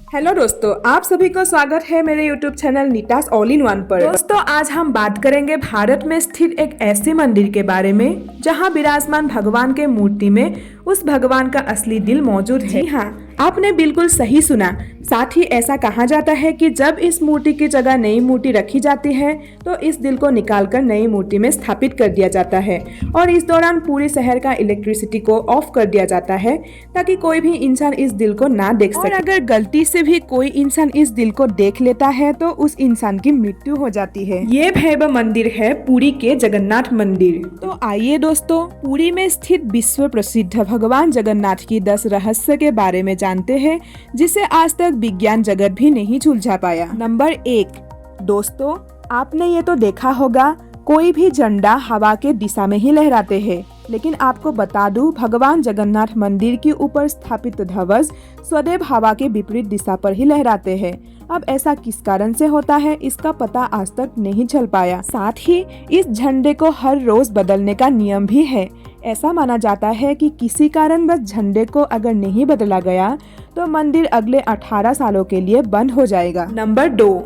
Hello दोस्तों, आप सभी को स्वागत है मेरे YouTube channel Neeta's all in one पर। दोस्तों, आज हम बात करेंगे भारत में स्थित एक ऐसे मंदिर के बारे में जहां विराजमान भगवान के मूर्ति में उस भगवान का असली दिल मौजूद है। जी हाँ, आपने बिल्कुल सही सुना। साथ ही ऐसा कहा जाता है कि जब इस मूर्ति की जगह नई मूर्ति रखी जाती है तो इस दिल को निकालकर नई मूर्ति में स्थापित कर दिया जाता है और इस दौरान पूरे शहर का इलेक्ट्रिसिटी को ऑफ कर दिया जाता है ताकि कोई भी इंसान इस दिल को ना देख सके। और अगर गलती से भी कोई इंसान इस दिल को देख लेता है तो उस इंसान की मृत्यु हो जाती है। ये भव्य मंदिर है पुरी के जगन्नाथ मंदिर। तो आइए दोस्तों, पुरी में स्थित विश्व प्रसिद्ध भगवान जगन्नाथ की 10 रहस्य के बारे में जानते हैं जिसे आज तक विज्ञान जगत भी नहीं सुलझा पाया। नंबर 1, दोस्तों आपने ये तो देखा होगा, कोई भी झंडा हवा के दिशा में ही लहराते हैं, लेकिन आपको बता दूं, भगवान जगन्नाथ मंदिर के ऊपर स्थापित ध्वज सदैव हवा के विपरीत दिशा पर ही लहराते हैं। अब ऐसा किस कारण से होता है, इसका पता आज तक नहीं चल पाया। साथ ही इस झंडे को हर रोज बदलने का नियम भी है। ऐसा माना जाता है कि किसी कारणवश झंडे को अगर नहीं बदला गया तो मंदिर अगले 18 सालों के लिए बंद हो जाएगा। नंबर 2,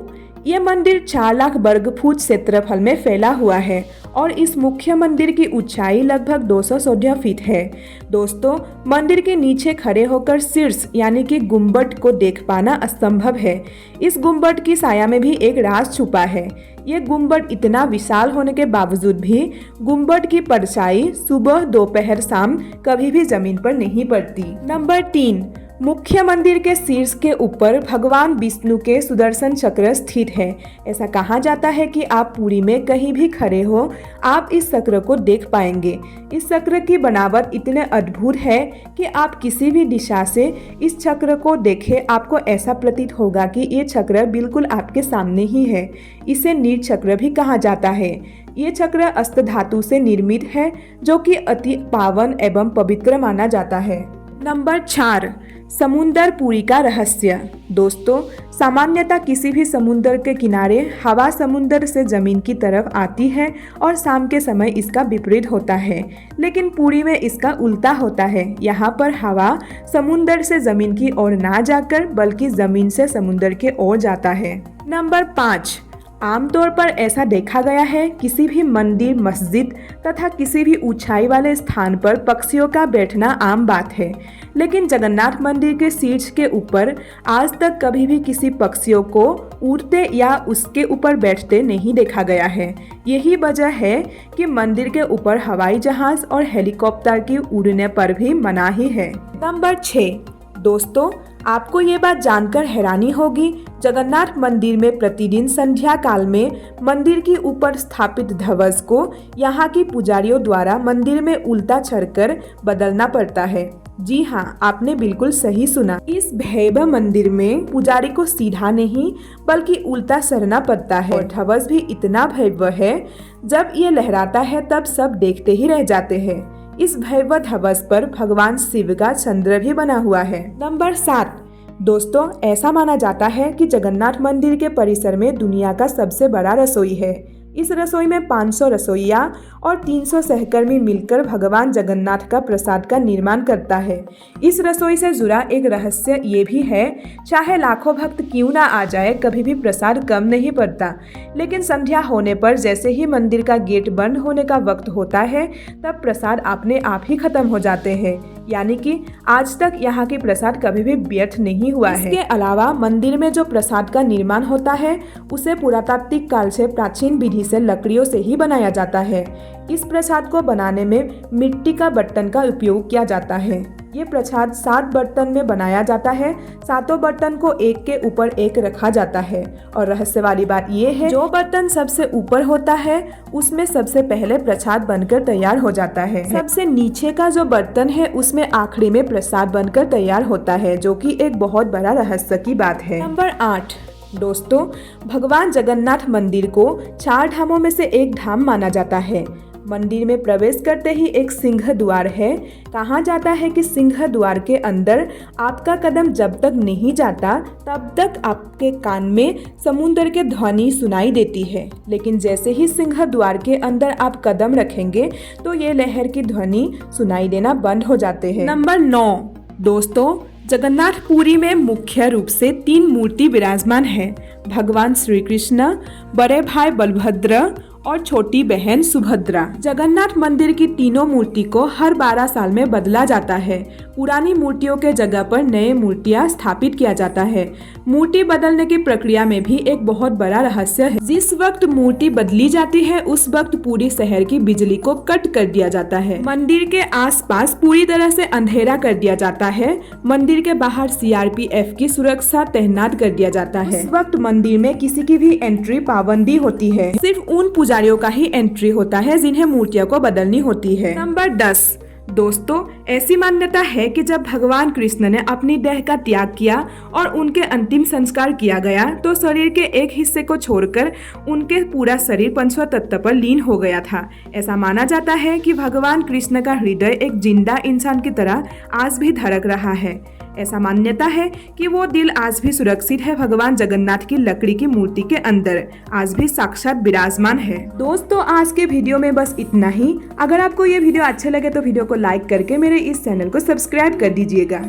ये मंदिर 4 लाख वर्ग फुट क्षेत्रफल में फैला हुआ है और इस मुख्य मंदिर की ऊंचाई लगभग 214 फीट है। दोस्तों, मंदिर के नीचे खड़े होकर शीर्ष यानी कि गुम्बद को देख पाना असंभव है। इस गुम्बद की साया में भी एक राज छुपा है। ये गुम्बद इतना विशाल होने के बावजूद भी गुम्बद की परछाई सुबह, दोपहर, शाम कभी भी जमीन पर नहीं पड़ती। नंबर 3, मुख्य मंदिर के शीर्ष के ऊपर भगवान विष्णु के सुदर्शन चक्र स्थित है। ऐसा कहा जाता है कि आप पुरी में कहीं भी खड़े हो, आप इस चक्र को देख पाएंगे। इस चक्र की बनावट इतने अद्भुत है कि आप किसी भी दिशा से इस चक्र को देखें, आपको ऐसा प्रतीत होगा कि ये चक्र बिल्कुल आपके सामने ही है। इसे नील चक्र भी कहा जाता है। ये चक्र अष्ट धातु से निर्मित है जो कि अति पावन एवं पवित्र माना जाता है। नंबर 4, समुद्र पुरी का रहस्य। दोस्तों, सामान्यतः किसी भी समुद्र के किनारे हवा समुद्र से जमीन की तरफ आती है और शाम के समय इसका विपरीत होता है, लेकिन पुरी में इसका उल्टा होता है। यहाँ पर हवा समुद्र से जमीन की ओर ना जाकर बल्कि जमीन से समुद्र के ओर जाता है। नंबर 5, आमतौर पर ऐसा देखा गया है, किसी भी मंदिर, मस्जिद तथा किसी भी ऊंचाई वाले स्थान पर पक्षियों का बैठना आम बात है, लेकिन जगन्नाथ मंदिर के शीर्ष के ऊपर आज तक कभी भी किसी पक्षियों को उड़ते या उसके ऊपर बैठते नहीं देखा गया है। यही वजह है कि मंदिर के ऊपर हवाई जहाज और हेलीकॉप्टर की उड़ने पर भी मनाही है। नंबर 6, दोस्तों आपको ये बात जानकर हैरानी होगी, जगन्नाथ मंदिर में प्रतिदिन संध्या काल में मंदिर के ऊपर स्थापित ध्वज को यहाँ की पुजारियों द्वारा मंदिर में उल्टा चढ़कर बदलना पड़ता है। जी हाँ, आपने बिल्कुल सही सुना। इस भव्य मंदिर में पुजारी को सीधा नहीं बल्कि उल्टा चढ़ना पड़ता है और ध्वज भी इतना भव्य है, जब ये लहराता है तब सब देखते ही रह जाते हैं। इस भव्य ध्वज पर भगवान शिव का चंद्र भी बना हुआ है। नंबर 7, दोस्तों ऐसा माना जाता है कि जगन्नाथ मंदिर के परिसर में दुनिया का सबसे बड़ा रसोई है। इस रसोई में 500 रसोइया और 300 सहकर्मी मिलकर भगवान जगन्नाथ का प्रसाद का निर्माण करता है। इस रसोई से जुड़ा एक रहस्य ये भी है, चाहे लाखों भक्त क्यों ना आ जाए, कभी भी प्रसाद कम नहीं पड़ता। लेकिन संध्या होने पर जैसे ही मंदिर का गेट बंद होने का वक्त होता है, तब प्रसाद अपने आप ही खत्म हो जाते हैं। यानी कि आज तक यहाँ की प्रसाद कभी भी व्यर्थ नहीं हुआ है। इसके अलावा मंदिर में जो प्रसाद का निर्माण होता है उसे पुरातात्विक काल से प्राचीन विधि से लकड़ियों से ही बनाया जाता है। इस प्रसाद को बनाने में मिट्टी का बर्तन का उपयोग किया जाता है। ये प्रसाद 7 बर्तन में बनाया जाता है। 7 बर्तन को एक के ऊपर एक रखा जाता है और रहस्य वाली बात ये है, जो बर्तन सबसे ऊपर होता है उसमें सबसे पहले प्रसाद बनकर तैयार हो जाता है। सबसे नीचे का जो बर्तन है उसमें आखिरी में प्रसाद बनकर तैयार होता है, जो कि एक बहुत बड़ा रहस्य की बात है। नंबर 8, दोस्तों भगवान जगन्नाथ मंदिर को 4 धामों में से एक धाम माना जाता है। मंदिर में प्रवेश करते ही एक सिंह द्वार है। कहा जाता है कि सिंह द्वार के अंदर आपका कदम जब तक नहीं जाता तब तक आपके कान में समुद्र के ध्वनि सुनाई देती है, लेकिन जैसे ही सिंह द्वार के अंदर आप कदम रखेंगे तो ये लहर की ध्वनि सुनाई देना बंद हो जाते हैं। नंबर 9, दोस्तों जगन्नाथपुरी में मुख्य रूप से 3 मूर्ति विराजमान है। भगवान श्री कृष्ण, बड़े भाई बलभद्र और छोटी बहन सुभद्रा। जगन्नाथ मंदिर की तीनों मूर्ति को हर 12 साल में बदला जाता है। पुरानी मूर्तियों के जगह पर नए मूर्तियां स्थापित किया जाता है। मूर्ति बदलने की प्रक्रिया में भी एक बहुत बड़ा रहस्य है। जिस वक्त मूर्ति बदली जाती है उस वक्त पूरी शहर की बिजली को कट कर दिया जाता है। मंदिर के आसपास पूरी तरह से अंधेरा कर दिया जाता है। मंदिर के बाहर सीआरपीएफ की सुरक्षा तैनात कर दिया जाता है। इस वक्त मंदिर में किसी की भी एंट्री पाबंदी होती है। सिर्फ उन पुजारियों का ही एंट्री होता है जिन्हें मूर्तियों को बदलनी होती है। नंबर 10 दोस्तों, ऐसी मान्यता है कि जब भगवान कृष्ण ने अपनी देह का त्याग किया और उनके अंतिम संस्कार किया गया तो शरीर के एक हिस्से को छोड़कर उनके पूरा शरीर पंचव तत्व पर लीन हो गया था। ऐसा माना जाता है कि भगवान कृष्ण का हृदय एक जिंदा इंसान की तरह आज भी धड़क रहा है। ऐसा मान्यता है कि वो दिल आज भी सुरक्षित है भगवान जगन्नाथ की लकड़ी की मूर्ति के अंदर, आज भी साक्षात विराजमान है। दोस्तों, आज के वीडियो में बस इतना ही। अगर आपको ये वीडियो अच्छे लगे तो वीडियो को लाइक करके मेरे इस चैनल को सब्सक्राइब कर दीजिएगा।